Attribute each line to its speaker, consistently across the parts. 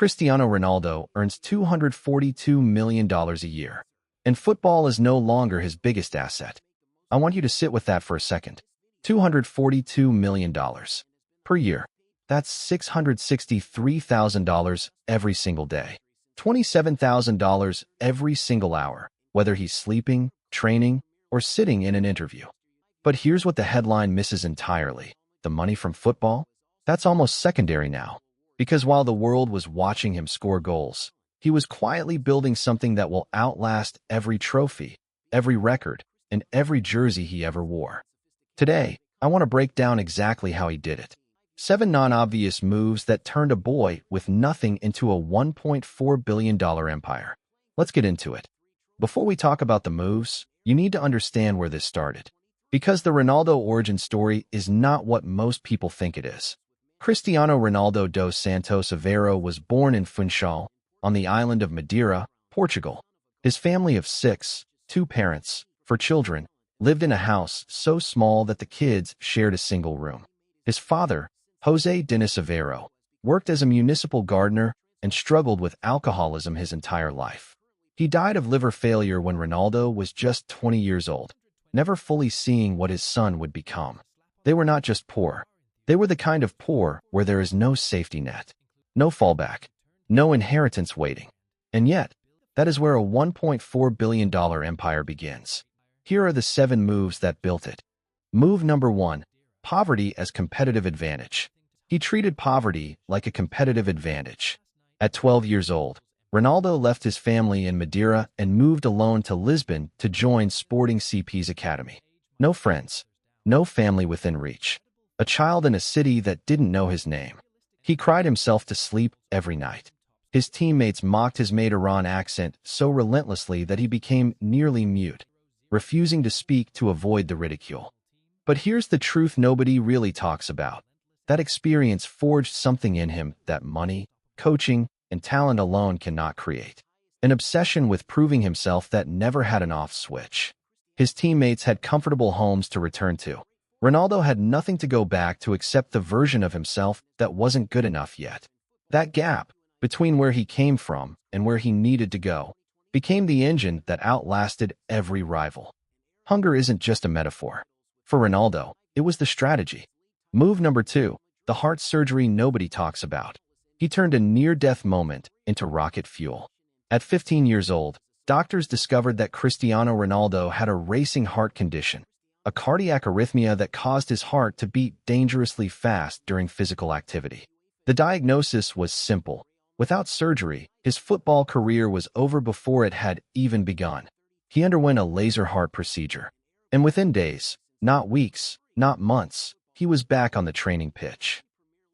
Speaker 1: Cristiano Ronaldo earns $242 million a year, and football is no longer his biggest asset. I want you to sit with that for a second. $242 million per year. That's $663,000 every single day. $27,000 every single hour, whether he's sleeping, training, or sitting in an interview. But here's what the headline misses entirely. The money from football? That's almost secondary now. Because while the world was watching him score goals, he was quietly building something that will outlast every trophy, every record, and every jersey he ever wore. Today, I want to break down exactly how he did it. 7 non-obvious moves that turned a boy with nothing into a $1.4 billion empire. Let's get into it. Before we talk about the moves, you need to understand where this started. Because the Ronaldo origin story is not what most people think it is. Cristiano Ronaldo dos Santos Aveiro was born in Funchal, on the island of Madeira, Portugal. His family of 6, 2 parents, 4 children, lived in a house so small that the kids shared a single room. His father, José Dinis Aveiro, worked as a municipal gardener and struggled with alcoholism his entire life. He died of liver failure when Ronaldo was just 20 years old, never fully seeing what his son would become. They were not just poor. They were the kind of poor where there is no safety net, no fallback, no inheritance waiting. And yet, that is where a $1.4 billion empire begins. Here are the 7 moves that built it. Move number 1. Poverty as competitive advantage. He treated poverty like a competitive advantage. At 12 years old, Ronaldo left his family in Madeira and moved alone to Lisbon to join Sporting CP's academy. No friends, no family within reach. A child in a city that didn't know his name. He cried himself to sleep every night. His teammates mocked his Madeiran accent so relentlessly that he became nearly mute, refusing to speak to avoid the ridicule. But here's the truth nobody really talks about. That experience forged something in him that money, coaching, and talent alone cannot create. An obsession with proving himself that never had an off switch. His teammates had comfortable homes to return to. Ronaldo had nothing to go back to except the version of himself that wasn't good enough yet. That gap, between where he came from and where he needed to go, became the engine that outlasted every rival. Hunger isn't just a metaphor. For Ronaldo, it was the strategy. Move number 2, the heart surgery nobody talks about. He turned a near-death moment into rocket fuel. At 15 years old, doctors discovered that Cristiano Ronaldo had a racing heart condition, a cardiac arrhythmia that caused his heart to beat dangerously fast during physical activity. The diagnosis was simple. Without surgery, his football career was over before it had even begun. He underwent a laser heart procedure, and within days, not weeks, not months, he was back on the training pitch.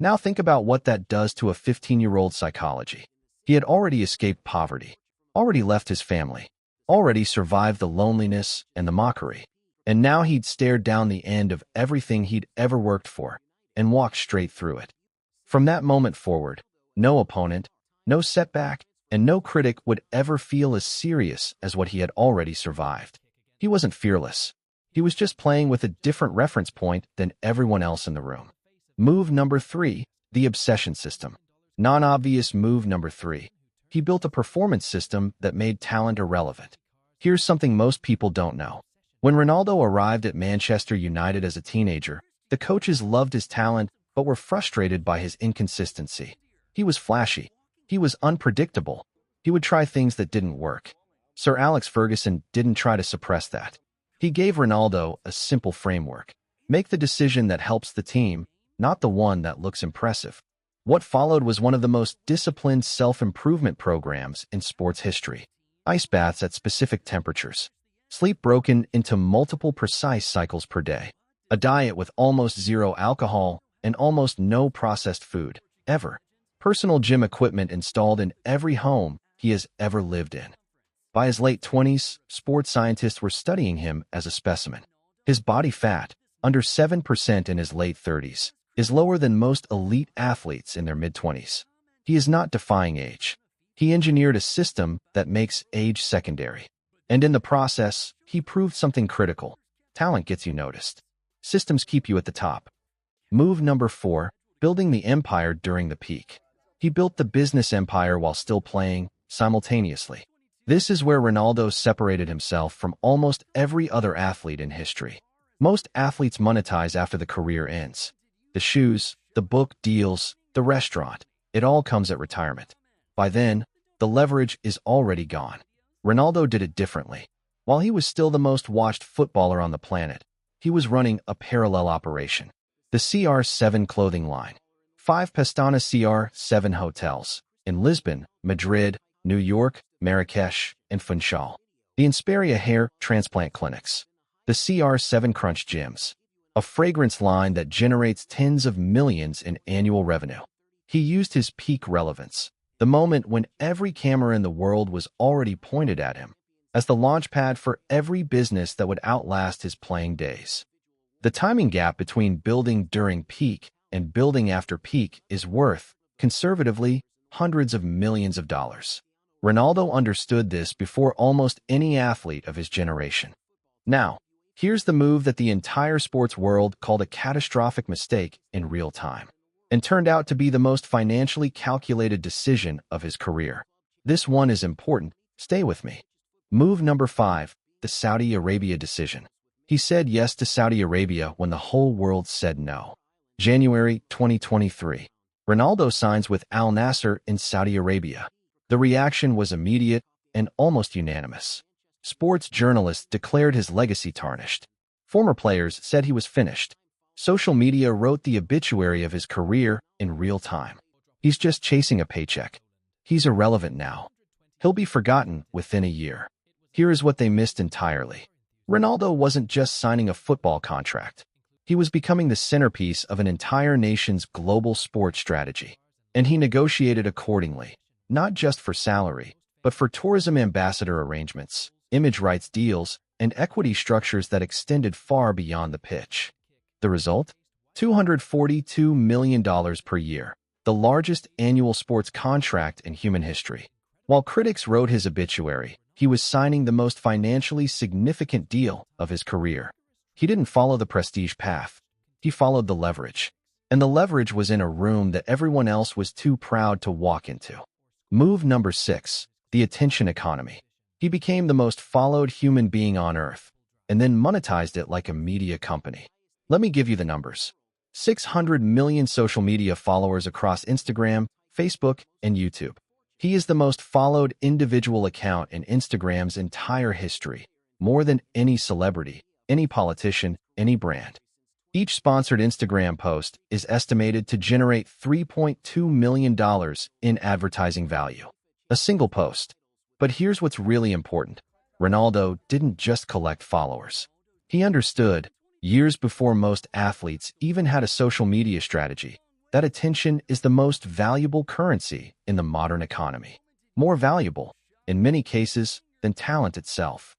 Speaker 1: Now think about what that does to a 15-year-old psychology. He had already escaped poverty, already left his family, already survived the loneliness and the mockery, and now he'd stared down the end of everything he'd ever worked for and walked straight through it. From that moment forward, no opponent, no setback, and no critic would ever feel as serious as what he had already survived. He wasn't fearless. He was just playing with a different reference point than everyone else in the room. Move number 3, the obsession system. Non-obvious move number 3. He built a performance system that made talent irrelevant. Here's something most people don't know. When Ronaldo arrived at Manchester United as a teenager, the coaches loved his talent but were frustrated by his inconsistency. He was flashy. He was unpredictable. He would try things that didn't work. Sir Alex Ferguson didn't try to suppress that. He gave Ronaldo a simple framework. Make the decision that helps the team, not the one that looks impressive. What followed was one of the most disciplined self-improvement programs in sports history. Ice baths at specific temperatures. Sleep broken into multiple precise cycles per day. A diet with almost zero alcohol and almost no processed food, ever. Personal gym equipment installed in every home he has ever lived in. By his late 20s, sports scientists were studying him as a specimen. His body fat, under 7% in his late 30s, is lower than most elite athletes in their mid-20s. He is not defying age. He engineered a system that makes age secondary. And in the process, he proved something critical. Talent gets you noticed. Systems keep you at the top. Move number 4, building the empire during the peak. He built the business empire while still playing simultaneously. This is where Ronaldo separated himself from almost every other athlete in history. Most athletes monetize after the career ends. The shoes, the book deals, the restaurant, it all comes at retirement. By then, the leverage is already gone. Ronaldo did it differently. While he was still the most watched footballer on the planet, he was running a parallel operation. The CR7 clothing line. 5 Pestana CR7 hotels in Lisbon, Madrid, New York, Marrakesh, and Funchal. The Insperia hair transplant clinics. The CR7 Crunch gyms. A fragrance line that generates tens of millions in annual revenue. He used his peak relevance, the moment when every camera in the world was already pointed at him, as the launchpad for every business that would outlast his playing days. The timing gap between building during peak and building after peak is worth, conservatively, hundreds of millions of dollars. Ronaldo understood this before almost any athlete of his generation. Now, here's the move that the entire sports world called a catastrophic mistake in real time, and turned out to be the most financially calculated decision of his career. This one is important. Stay with me. Move number 5, the Saudi Arabia decision. He said yes to Saudi Arabia when the whole world said no. January 2023. Ronaldo signs with Al Nassr in Saudi Arabia. The reaction was immediate and almost unanimous. Sports journalists declared his legacy tarnished. Former players said he was finished. Social media wrote the obituary of his career in real time. He's just chasing a paycheck. He's irrelevant now. He'll be forgotten within a year. Here is what they missed entirely. Ronaldo wasn't just signing a football contract. He was becoming the centerpiece of an entire nation's global sports strategy. And he negotiated accordingly, not just for salary, but for tourism ambassador arrangements, image rights deals, and equity structures that extended far beyond the pitch. The result? $242 million per year, the largest annual sports contract in human history. While critics wrote his obituary, he was signing the most financially significant deal of his career. He didn't follow the prestige path. He followed the leverage. And the leverage was in a room that everyone else was too proud to walk into. Move number 6, the attention economy. He became the most followed human being on earth, and then monetized it like a media company. Let me give you the numbers. 600 million social media followers across Instagram, Facebook, and YouTube. He is the most followed individual account in Instagram's entire history, more than any celebrity, any politician, any brand. Each sponsored Instagram post is estimated to generate $3.2 million in advertising value. A single post. But here's what's really important. Ronaldo didn't just collect followers. He understood, years before most athletes even had a social media strategy, that attention is the most valuable currency in the modern economy. More valuable, in many cases, than talent itself.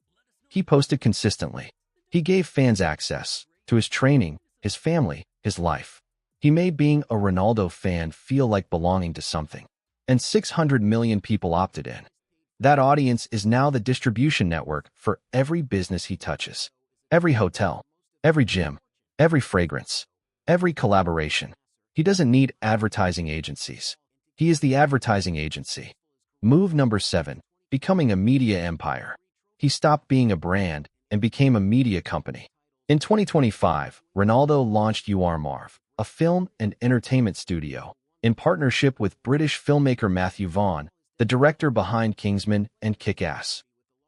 Speaker 1: He posted consistently. He gave fans access to his training, his family, his life. He made being a Ronaldo fan feel like belonging to something. And 600 million people opted in. That audience is now the distribution network for every business he touches. Every hotel, every gym, every fragrance, every collaboration. He doesn't need advertising agencies. He is the advertising agency. Move number 7, becoming a media empire. He stopped being a brand and became a media company. In 2025, Ronaldo launched Marv, a film and entertainment studio, in partnership with British filmmaker Matthew Vaughn, the director behind Kingsman and Kick-Ass.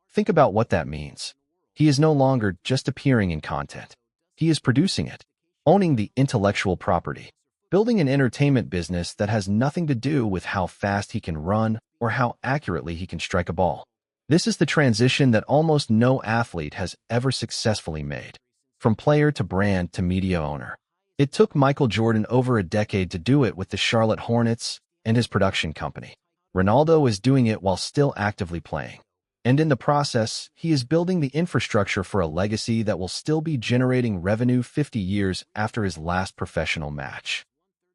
Speaker 1: Think about what that means. He is no longer just appearing in content. He is producing it, owning the intellectual property, building an entertainment business that has nothing to do with how fast he can run or how accurately he can strike a ball. This is the transition that almost no athlete has ever successfully made, from player to brand to media owner. It took Michael Jordan over a decade to do it with the Charlotte Hornets and his production company. Ronaldo is doing it while still actively playing. And in the process, he is building the infrastructure for a legacy that will still be generating revenue 50 years after his last professional match.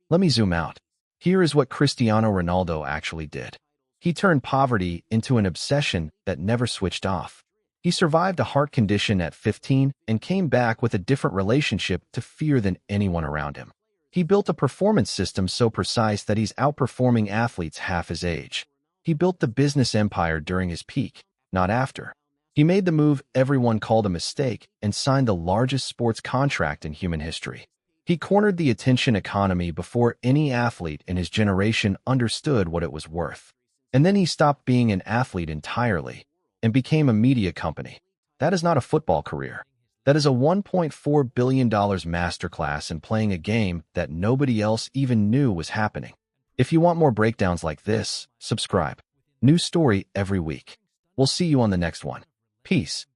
Speaker 1: Let me zoom out. Here is what Cristiano Ronaldo actually did. He turned poverty into an obsession that never switched off. He survived a heart condition at 15 and came back with a different relationship to fear than anyone around him. He built a performance system so precise that he's outperforming athletes half his age. He built the business empire during his peak, not after. He made the move everyone called a mistake and signed the largest sports contract in human history. He cornered the attention economy before any athlete in his generation understood what it was worth. And then he stopped being an athlete entirely and became a media company. That is not a football career. That is a $1.4 billion masterclass in playing a game that nobody else even knew was happening. If you want more breakdowns like this, subscribe. New story every week. We'll see you on the next one. Peace.